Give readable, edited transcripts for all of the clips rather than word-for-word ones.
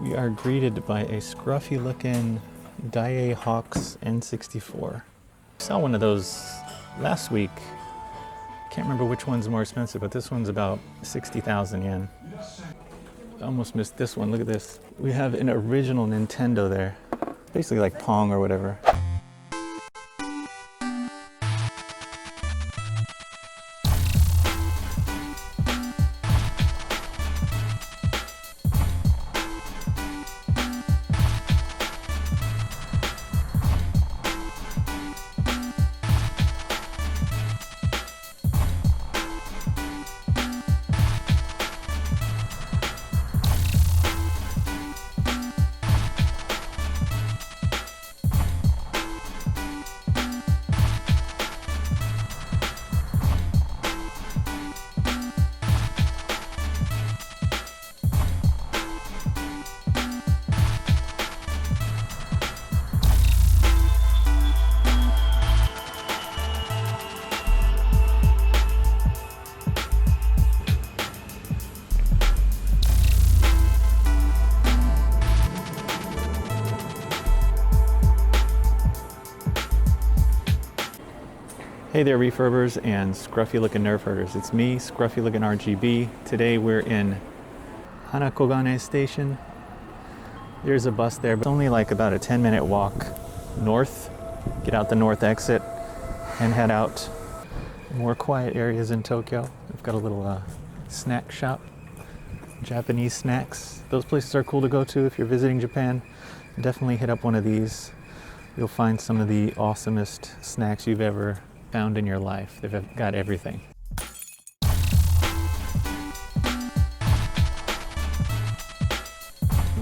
We are greeted by a scruffy looking Daiei Hawks N64. I saw one of those last week. Can't remember which one's more expensive, but this one's about 60,000 yen. I almost missed this one. Look at this. We have an original Nintendo there. Basically like Pong or whatever. Hey there, refurbers and scruffy looking nerf herders. It's me, scruffy looking RGB. Today we're in Hanakogane station. There's a bus there, but it's only like about a 10-minute walk north. Get out the north exit and head out. More quiet areas in Tokyo. We've got a little snack shop, Japanese snacks. Those places are cool to go to if you're visiting Japan. Definitely hit up one of these. You'll find some of the awesomest snacks you've ever found in your life. They've got everything.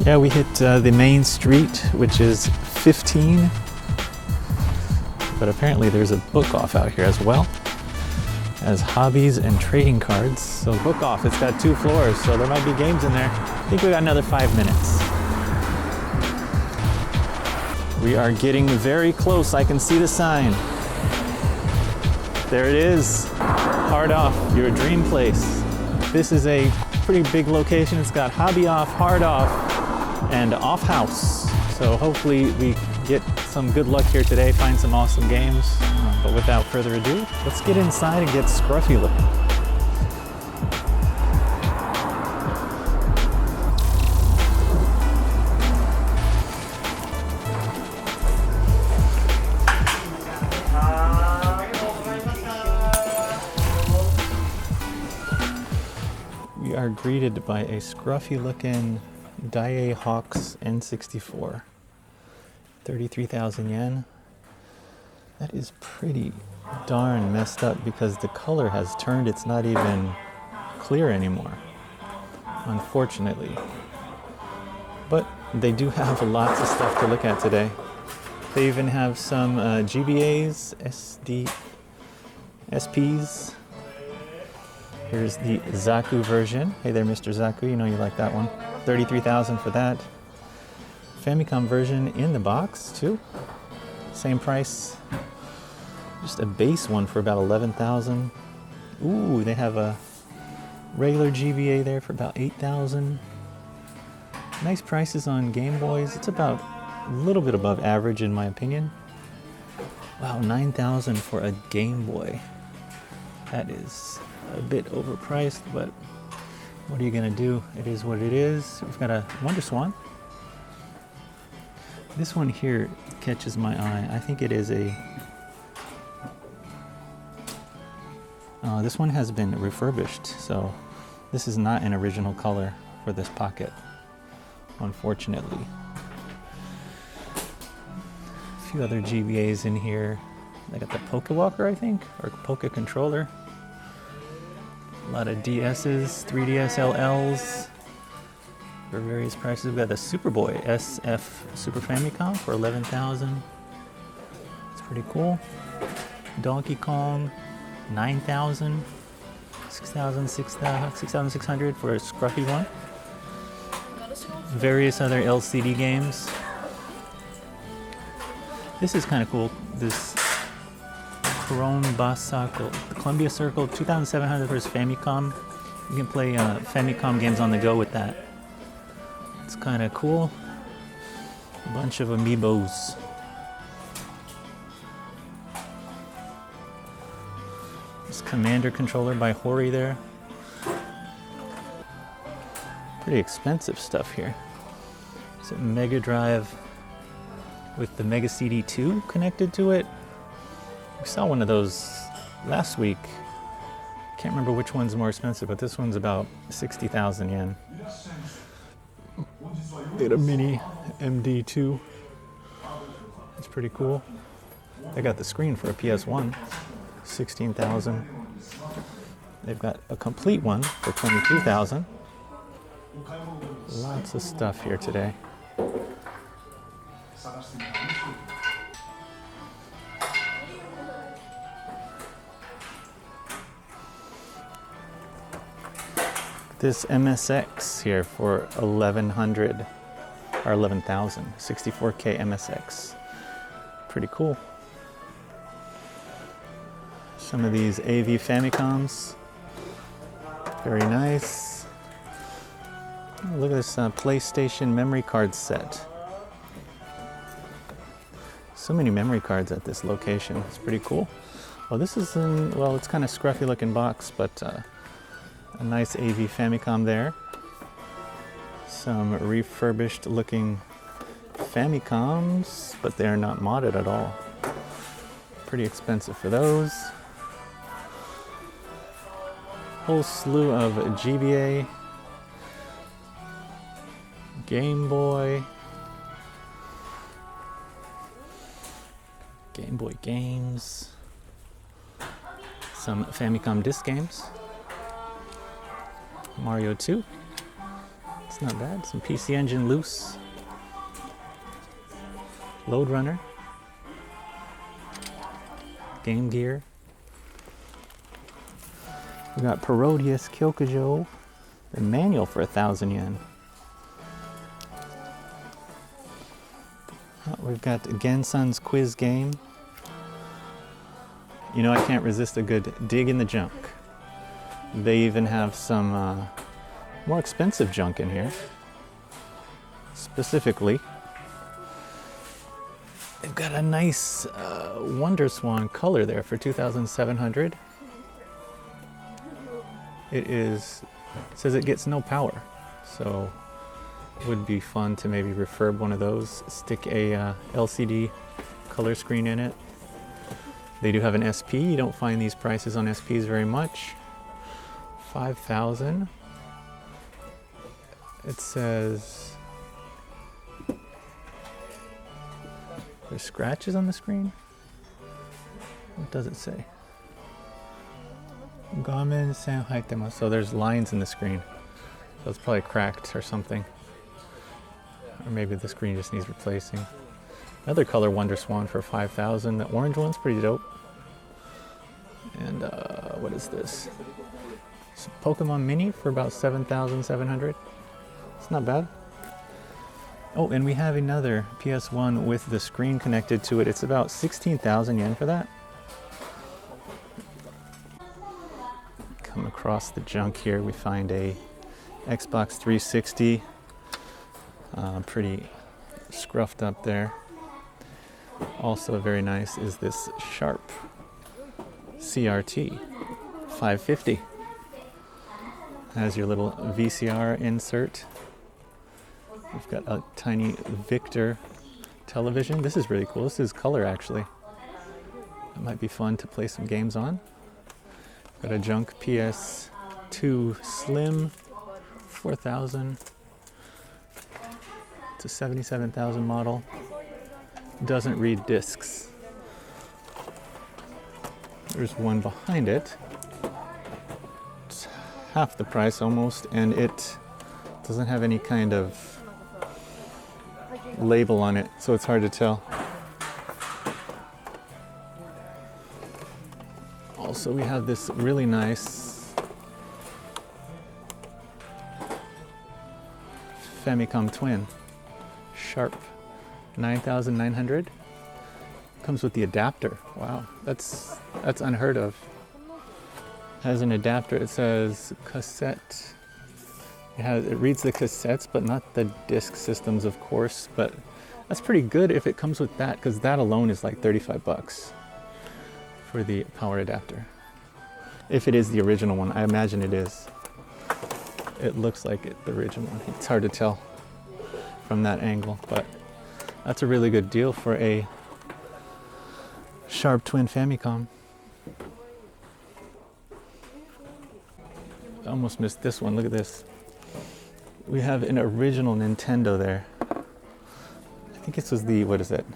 Yeah, we hit the main street, which is 15. But apparently there's a book off out here as well as hobbies and trading cards. So book off, it's got 2 floors, so there might be games in there. I think we got another 5 minutes. We are getting very close. I can see the sign. There it is, Hardoff, your dream place. This is a pretty big location. It's got Hobbyoff, Hardoff, and Off House. So hopefully we get some good luck here today, find some awesome games. But without further ado, let's get inside and get scruffy looking. We are greeted by a scruffy looking Daiei Hawks N64. 33,000 yen. That is pretty darn messed up because the color has turned. It's not even clear anymore, unfortunately. But they do have lots of stuff to look at today. They even have some GBAs, SPs. Here's the Zaku version. Hey there, Mr. Zaku, you know you like that one. 33,000 for that. Famicom version in the box, too. Same price. Just a base one for about 11,000. Ooh, they have a regular GBA there for about 8,000. Nice prices on Game Boys. It's about a little bit above average in my opinion. Wow, 9,000 for a Game Boy. That is a bit overpriced, but what are you gonna do? It is what it is. We've got a Wonder Swan. This one here catches my eye. I think it is a... this one has been refurbished, so this is not an original color for this pocket, unfortunately. A few other GBAs in here. I got the Pokewalker, I think, or Poke Controller. A lot of DS's, 3DS LLs for various prices. We've got the Superboy SF Super Famicom for 11,000. It's pretty cool. Donkey Kong, 9,000. 6,600 for a scruffy one. Various other LCD games. This is kind of cool. This Chrome Boss Circle, the Columbia Circle, 2,700 for his Famicom. You can play Famicom games on the go with that. It's Looks kind of cool. A bunch of amiibos. This Commander controller by Hori there. Pretty expensive stuff here. It's a Mega Drive with the Mega CD2 connected to it. We saw one of those last week. Can't remember which one's more expensive, but this one's about 60,000 yen. They had a mini MD2. It's pretty cool. They got the screen for a PS1, 16,000. They've got a complete one for 22,000. Lots of stuff here today. This MSX here for 1,100 or 11,000, 64K MSX. Pretty cool. Some of these AV Famicoms. Very nice. Oh, look at this PlayStation memory card set. So many memory cards at this location. It's pretty cool. Well, this is in, well, it's kind of scruffy looking box, but a nice AV Famicom there. Some refurbished looking Famicoms, but they're not modded at all. Pretty expensive for those. Whole slew of GBA, Game Boy, Game Boy games, some Famicom disc games. Mario 2. It's not bad. Some PC Engine loose. Load Runner. Game Gear. We got Parodius Kyokujo. The manual for 1,000 yen. Oh, we've got Genson's quiz game. You know, I can't resist a good dig in the junk. They even have some more expensive junk in here. Specifically, they've got a nice Wonder Swan color there for 2,700. It says it gets no power, so it would be fun to maybe refurb one of those, stick a LCD color screen in it. They do have an SP. You don't find these prices on SPs very much. 5,000. It says there's scratches on the screen. What does it say? Gamen sen haitemasu. So there's lines in the screen. So it's probably cracked or something. Or maybe the screen just needs replacing. Another color Wonder Swan for 5,000. The orange one's pretty dope. And what is this? Pokemon Mini for about 7,700. It's not bad. Oh, and we have another PS1 with the screen connected to it. It's about 16,000 yen for that. Come across the junk here, we find a Xbox 360. Pretty scruffed up there. Also very nice is this Sharp CRT 550. Has your little VCR insert. We've got a tiny Victor television. This is really cool. This is color actually. It might be fun to play some games on. Got a junk PS2 Slim 4,000. It's a 77,000 model. Doesn't read discs. There's one behind it. It's half the price almost, and it doesn't have any kind of label on it, so it's hard to tell. Also, we have this really nice Famicom Twin, Sharp 9,900. Comes with the adapter. Wow, that's unheard of. Has an adapter. It says cassette It reads the cassettes, but not the disc systems, of course. But that's pretty good if it comes with that, because that alone is like 35 bucks for the power adapter. If it is the original one, I imagine it is. It looks like the original one. It's hard to tell from that angle, but that's a really good deal for a Sharp Twin Famicom. I almost missed this one. Look at this. We have an original Nintendo there. I think this was the, what is it?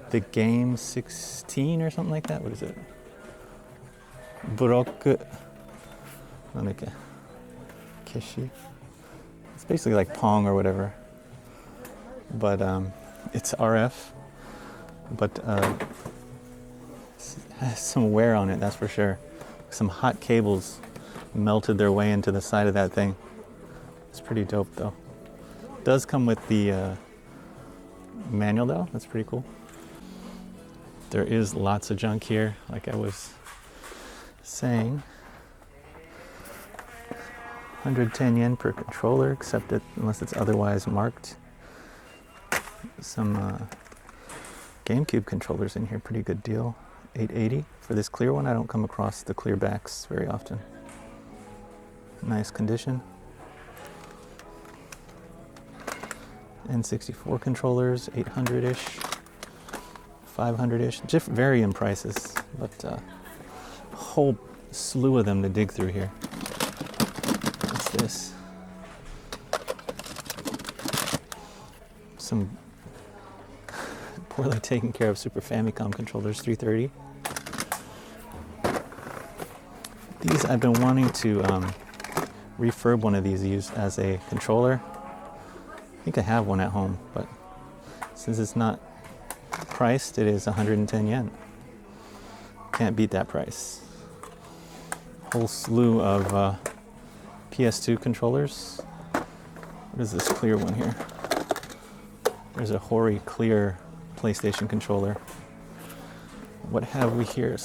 The Game 16 or something like that? What is it? Buroku. Kishi. It's basically like Pong or whatever. But it's RF. But it has some wear on it, that's for sure. Some hot cables melted their way into the side of that thing. It's pretty dope though. It does come with the manual though, that's pretty cool. There is lots of junk here, like I was saying. 110 yen per controller, except unless it's otherwise marked. Some GameCube controllers in here, pretty good deal. 880 for this clear one. I don't come across the clear backs very often. Nice condition. N64 controllers, 800-ish, 500-ish, just varying prices, but a whole slew of them to dig through here. What's this? Some poorly taken care of Super Famicom controllers, 330. These, I've been wanting to refurb one of these used as a controller. I think I have one at home, but since it's not priced, it is 110 yen. Can't beat that price. Whole slew of PS2 controllers. What is this clear one here? There's a Hori clear PlayStation controller. What have we here?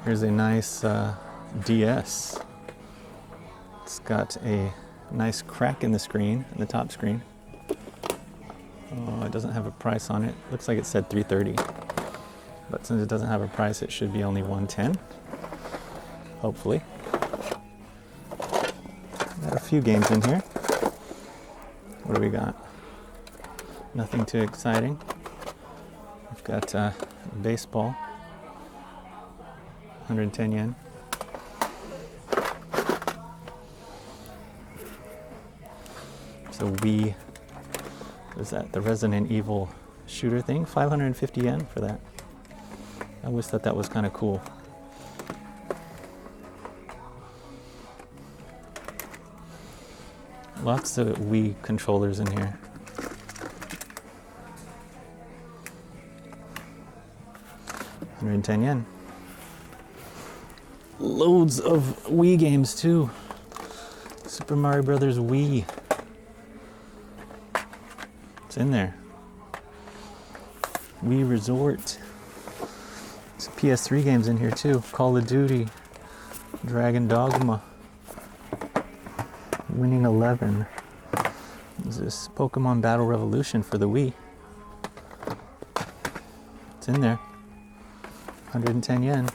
Here's a nice DS. It's got a nice crack in the screen, in the top screen. Oh, it doesn't have a price on it. Looks like it said 330. But since it doesn't have a price, it should be only 110. Hopefully. Got a few games in here. What do we got? Nothing too exciting. We've got baseball. 110 yen. So Wii, what is that? The Resident Evil shooter thing? 550 yen for that. I always thought that was kind of cool. Lots of Wii controllers in here. $110 Loads of Wii games too. Super Mario Brothers Wii. It's in there. Wii Resort. Some PS3 games in here too. Call of Duty, Dragon Dogma, Winning 11. Is this Pokemon Battle Revolution for the Wii? It's in there. 110 yen.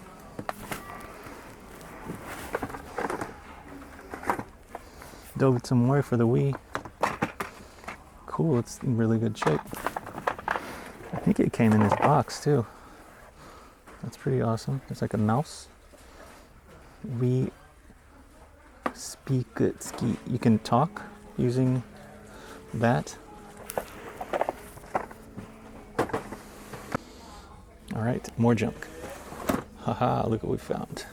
Dove some more for the Wii. Cool, it's in really good shape. I think it came in this box too. That's pretty awesome. There's like a mouse. Wii speak ski. You can talk using that. All right, more junk. Haha, look what we found.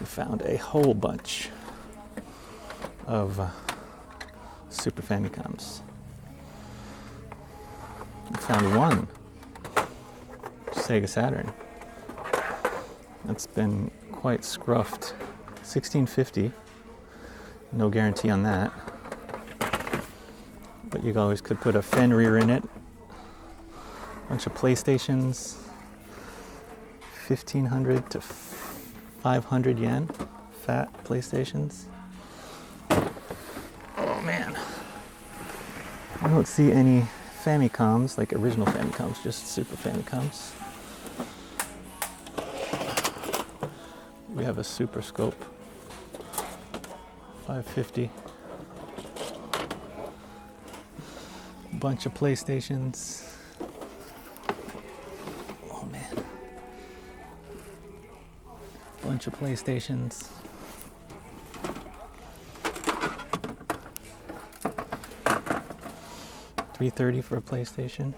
We found a whole bunch of Super Famicoms. We found one Sega Saturn. That's been quite scruffed. 1650. No guarantee on that. But you always could put a Fenrir in it. Bunch of PlayStations. 1,500 to 500 yen. Fat PlayStations. I don't see any Famicoms, like original Famicoms, just Super Famicoms. We have a Super Scope, 550. Bunch of PlayStations. Oh man. Bunch of PlayStations. $330 for a PlayStation.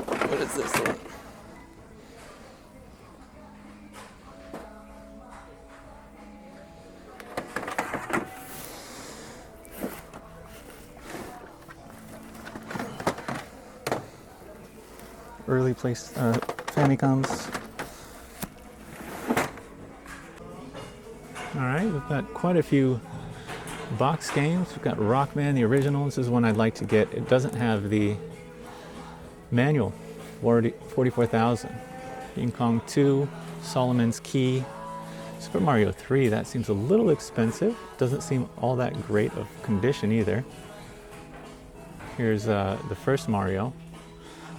What is this one? Early Famicoms. All right, we've got quite a few box games. We've got Rockman, the original. This is one I'd like to get. It doesn't have the manual. 44,000. King Kong 2, Solomon's Key, Super Mario 3. That seems a little expensive. Doesn't seem all that great of condition either. Here's the first Mario.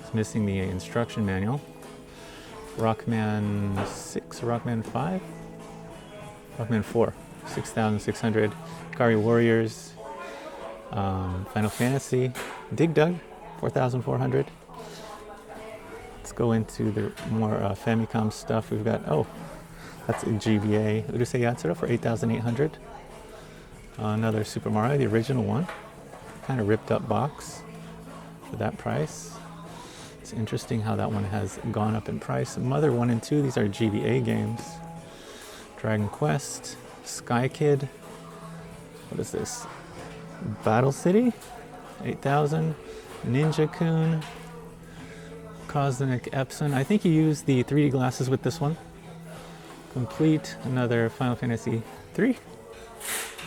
It's missing the instruction manual. Rockman 6, Rockman 5? Rockman 4, 6,600. Ikari Warriors, Final Fantasy, Dig Dug, 4,400. Let's go into the more Famicom stuff. We've got, oh, that's a GBA. Urusei Yatsura for 8,800. Another Super Mario, the original one. Kind of ripped up box for that price. It's interesting how that one has gone up in price. Mother 1 and 2, these are GBA games. Dragon Quest, Sky Kid. What is this? Battle City, 8,000. Ninja Kun, Cosmic Epson. I think you use the 3D glasses with this one. Complete, another Final Fantasy 3.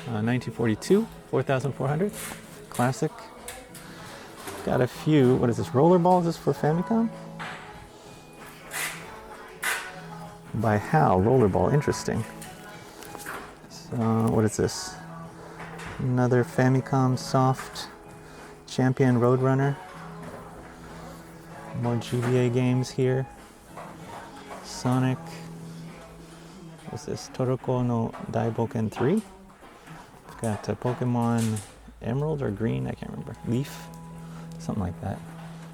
1942, 4,400. Classic. Got a few, what is this? Rollerball, is this for Famicom? By Hal, Rollerball, interesting. So, what is this? Another Famicom Soft Champion Roadrunner. More GBA games here. Sonic. What's this? Toroko no Daiboken 3. We've got Pokemon Emerald or Green, I can't remember. Leaf, something like that.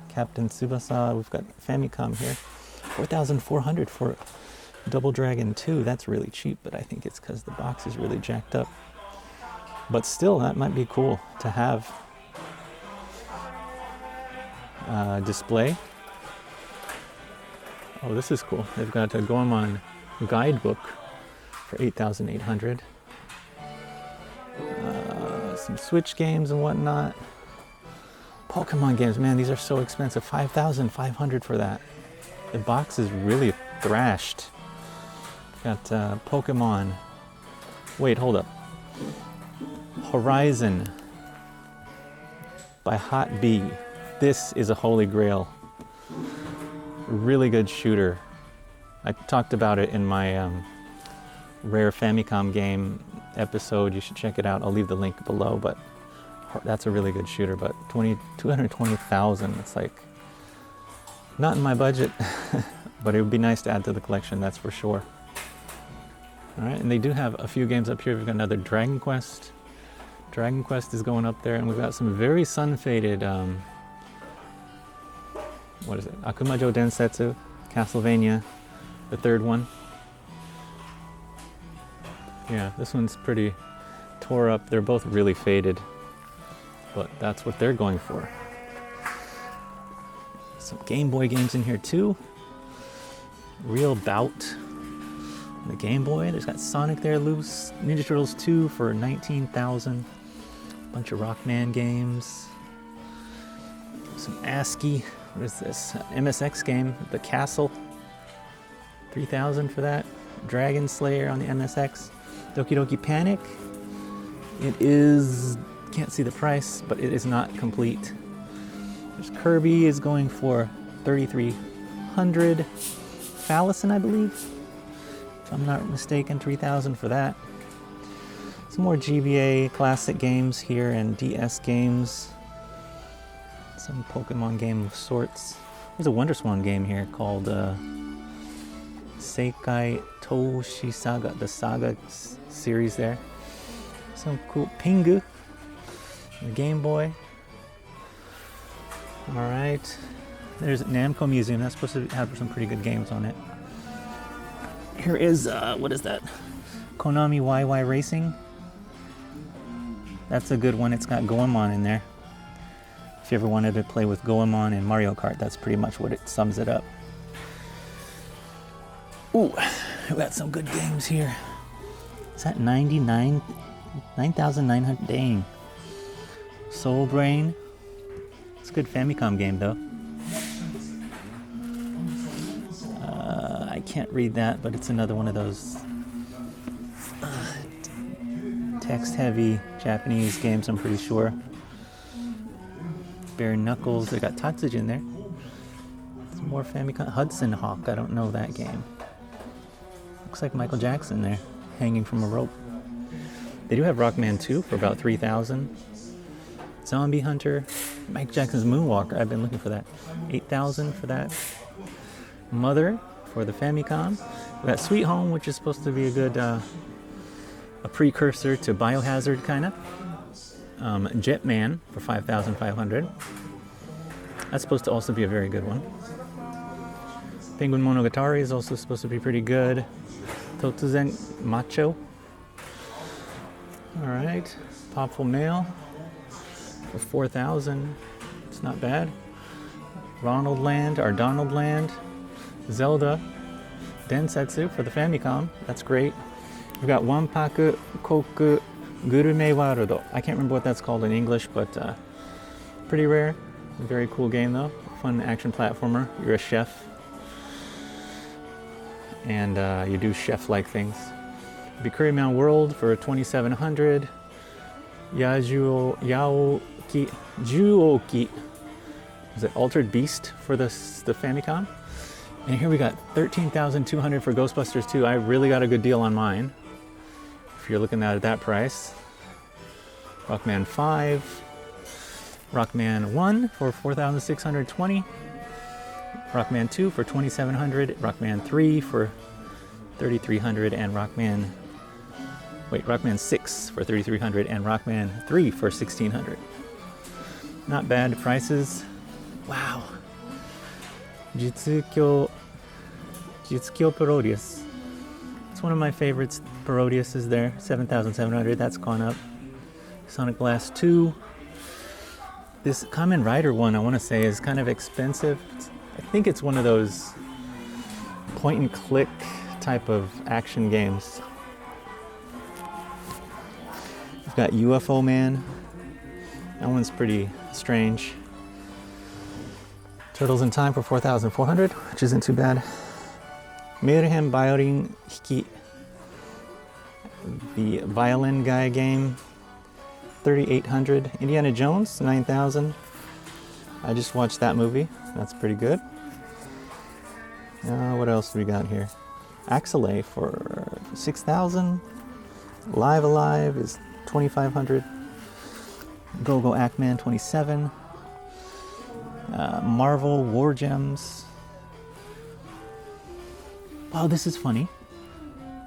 Captain Tsubasa. We've got Famicom here. 4,400 for Double Dragon 2. That's really cheap, but I think it's because the box is really jacked up. But still, that might be cool to have. Display. Oh, this is cool. They've got a Goemon guidebook for 8,800. Some Switch games and whatnot. Pokemon games, man, these are so expensive. 5,500 for that. The box is really thrashed. Got Pokemon. Wait, hold up. Horizon by Hot B. This is a holy grail. Really good shooter. I talked about it in my rare Famicom game episode. You should check it out. I'll leave the link below, but that's a really good shooter. But 220,000, it's like not in my budget, but it would be nice to add to the collection, that's for sure. All right, and they do have a few games up here. We've got another Dragon Quest. Dragon Quest is going up there, and we've got some very sun-faded, what is it? Akumajo Densetsu, Castlevania, the third one. Yeah, this one's pretty tore up. They're both really faded, but that's what they're going for. Some Game Boy games in here too. Real Bout. The Game Boy, there's got Sonic there loose. Ninja Turtles 2 for 19,000. Bunch of Rockman games. Some ASCII. What is this? MSX game, The Castle. 3,000 for that. Dragon Slayer on the MSX. Doki Doki Panic. It is, can't see the price, but it is not complete. There's Kirby is going for 3,300. Fallison, I believe. If I'm not mistaken, 3,000 for that. Some more GBA classic games here and DS games. Some Pokemon game of sorts. There's a WonderSwan game here called Seikai Toshi Saga, the Saga series there. Some cool Pingu, the Game Boy. Alright, there's Namco Museum. That's supposed to have some pretty good games on it. Here is, what is that? Konami YY Racing. That's a good one. It's got Goemon in there. If you ever wanted to play with Goemon and Mario Kart, that's pretty much what it sums it up. Ooh, we got some good games here. Is that 9,900? Dang. Soul Brain. It's a good Famicom game though. I can't read that, but it's another one of those text-heavy Japanese games, I'm pretty sure. Bare Knuckles. They got Tatsuji in there. Some more Famicom. Hudson Hawk. I don't know that game. Looks like Michael Jackson there, hanging from a rope. They do have Rockman 2 for about 3,000. Zombie Hunter. Mike Jackson's Moonwalker. I've been looking for that. 8,000 for that. Mother for the Famicom. We got Sweet Home, which is supposed to be a good, a precursor to Biohazard, kind of. Jetman for 5,500. That's supposed to also be a very good one. Penguin Monogatari is also supposed to be pretty good. Totuzen Macho. Alright. Popful Mail for 4,000. It's not bad. Ronald Land, or Donald Land. Zelda Densetsu for the Famicom. That's great. We've got Wanpaku Koku Gurume World. I can't remember what that's called in English, but pretty rare. Very cool game though. Fun action platformer. You're a chef. And you do chef-like things. Bikuri Man World for 2,700. Juoki. Is it Altered Beast for the Famicom? And here we got 13,200 for Ghostbusters 2. I really got a good deal on mine. If you're looking at that price. Rockman 5. Rockman 1 for 4,620. Rockman 2 for 2,700. Rockman 3 for 3,300. And Rockman 6 for 3,300. And Rockman 3 for 1,600. Not bad prices. Wow. Jitsukyo Parodius. It's one of my favorites. Parodius is there. 7,700. That's gone up. Sonic Blast 2. This Kamen Rider one, I want to say, is kind of expensive. I think it's one of those point and click type of action games. We've got UFO Man. That one's pretty strange. Turtles in Time for 4,400, which isn't too bad. Mayhem Violin Hiki. The Violin Guy game. 3,800. Indiana Jones, 9,000. I just watched that movie. That's pretty good. What else do we got here? Axelay for 6,000. Live Alive is 2,500. Go-Go Ackman, 27. Marvel War Gems. Wow, this is funny.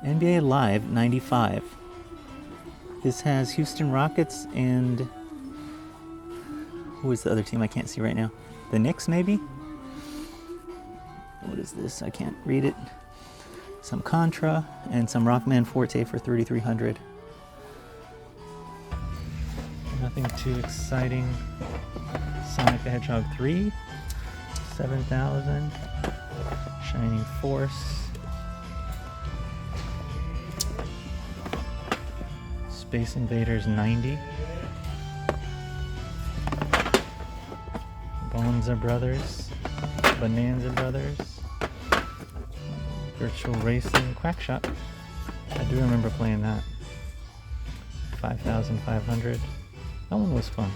NBA Live, 95. This has Houston Rockets and who is the other team I can't see right now? The Knicks, maybe? What is this? I can't read it. Some Contra and some Rockman Forte for 3,300. Nothing too exciting. Sonic the Hedgehog 3, 7,000. Shining Force. Space Invaders 90. Bonza Brothers. Bonanza Brothers. Virtual Racing Quackshot. I do remember playing that. 5,500. That one was fun.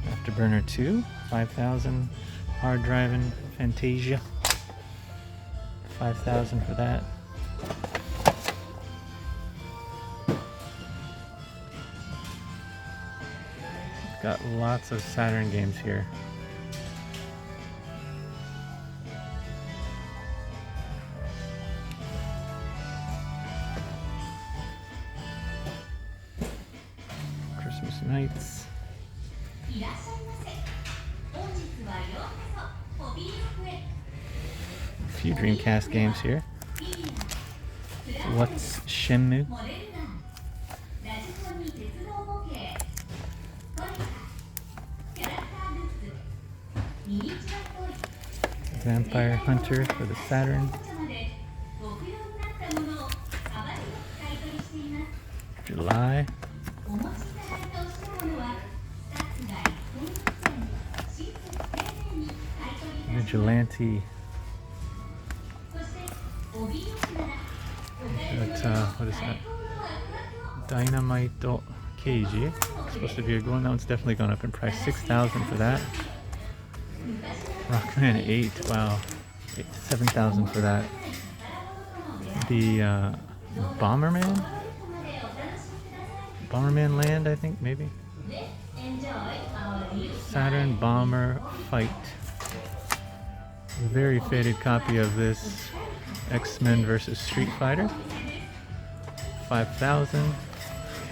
Afterburner 2, 5,000. Hard Driving Fantasia. 5,000 for that. got lots of Saturn games here. Christmas Nights. A few Dreamcast games here. What's Shenmue? Vampire Hunter for the Saturn. July. Vigilante. What is that? Dynamite Keiji. Supposed to be a good one. That one's definitely gone up in price. 6,000 for that. Rockman 8. Wow. 7,000 for that. The Bomberman Land, I think, maybe. Saturn Bomber Fight. A very faded copy of this X-Men versus Street Fighter. 5,000.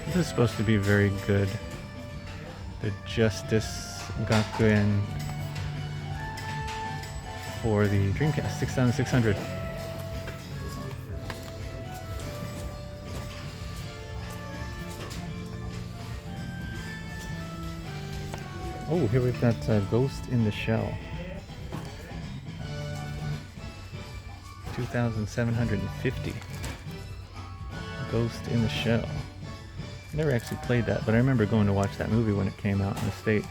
This is supposed to be very good. The Justice Gakuen for the Dreamcast. 6,600. Oh, here we've got Ghost in the Shell. 2,750. Ghost in the Shell. Never actually played that, but I remember going to watch that movie when it came out in the States.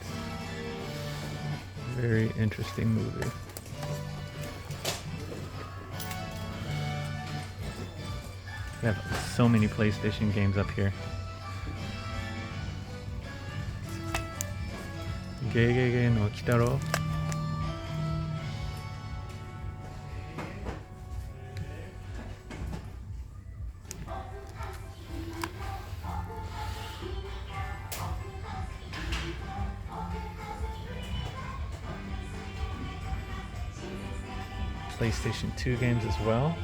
Very interesting movie. We have so many PlayStation games up here. Gegege no Kitaro. PlayStation 2 games as well.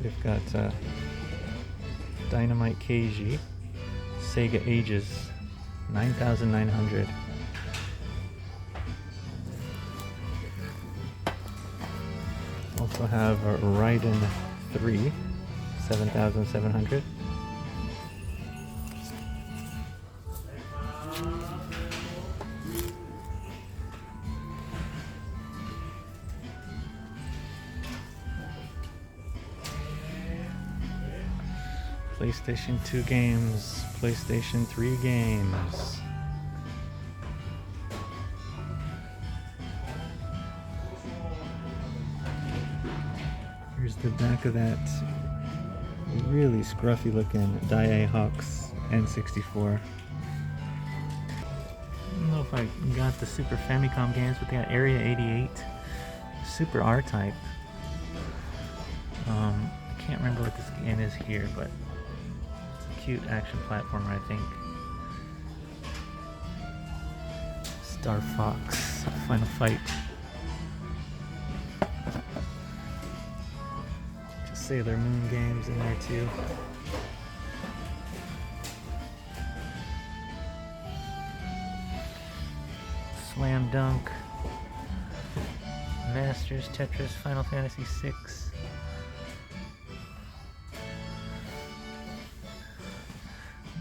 We've got Dynamite Keiji, Sega Ages, 9,900. Also have Raiden 3, 7,700. PlayStation 2 games, PlayStation 3 games. Here's the back of that really scruffy looking Dai Hawks N64. I don't know if I got the Super Famicom games, but they got Area 88, Super R-Type. I can't remember what this game is here, but cute action platformer, I think. Star Fox, Final Fight. Just Sailor Moon games in there too. Slam Dunk, Masters, Tetris, Final Fantasy VI.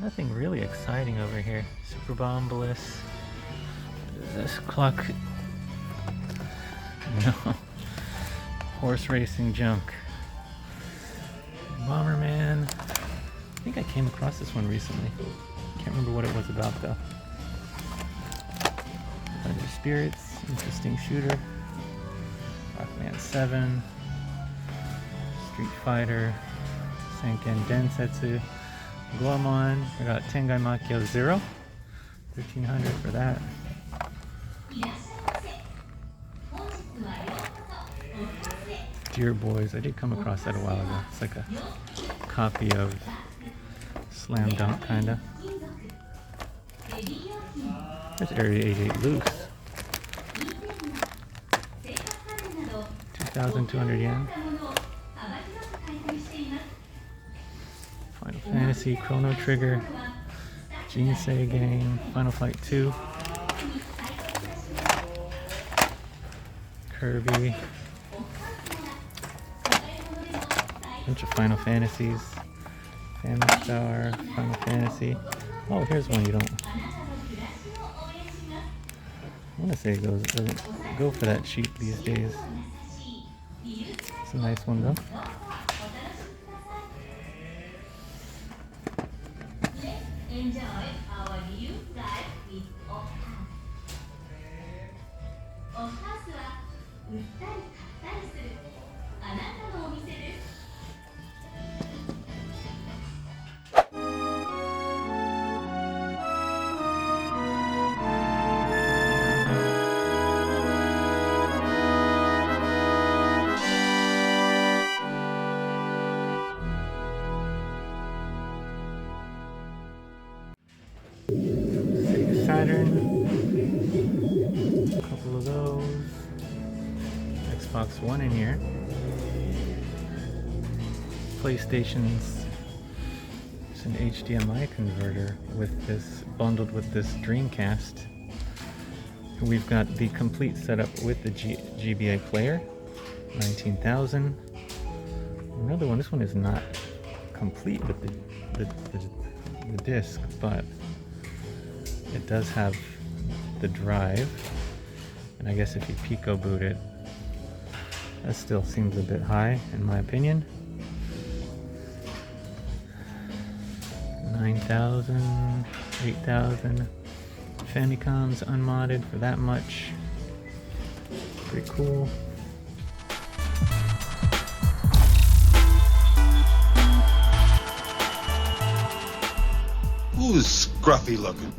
Nothing really exciting over here. Super Bomb Bliss. Is this clock? No. Horse racing junk. Bomberman. I think I came across this one recently. Can't remember what it was about though. Thunder Spirits. Interesting shooter. Rockman 7. Street Fighter. Senken Densetsu. Goemon, I got Tengai Makyo 0, 1,300 for that. Dear Boys, I did come across that a while ago. It's like a copy of Slam Dunk, kinda. There's Area 88 loose. 2,200 yen. Final Fantasy, Chrono Trigger, Jinsei game, Final Fight 2, Kirby, bunch of Final Fantasies, Family Star, Final Fantasy. Oh, here's one you don't. I want to say it doesn't go for that cheap these days. It's a nice one though. Enjoy our new ride with Hobbyoff. Hobbyoff は売ったり買ったりするあなたのお店です。Saturn, a couple of those, Xbox One in here, PlayStation's, it's an HDMI converter with this, bundled with this Dreamcast. We've got the complete setup with the GBA player, 19,000. Another one, this one is not complete with the disc, but it does have the drive, and I guess if you Pico boot it, that still seems a bit high in my opinion. 9,000, 8,000. Famicom's unmodded for that much. Pretty cool. Who's scruffy looking?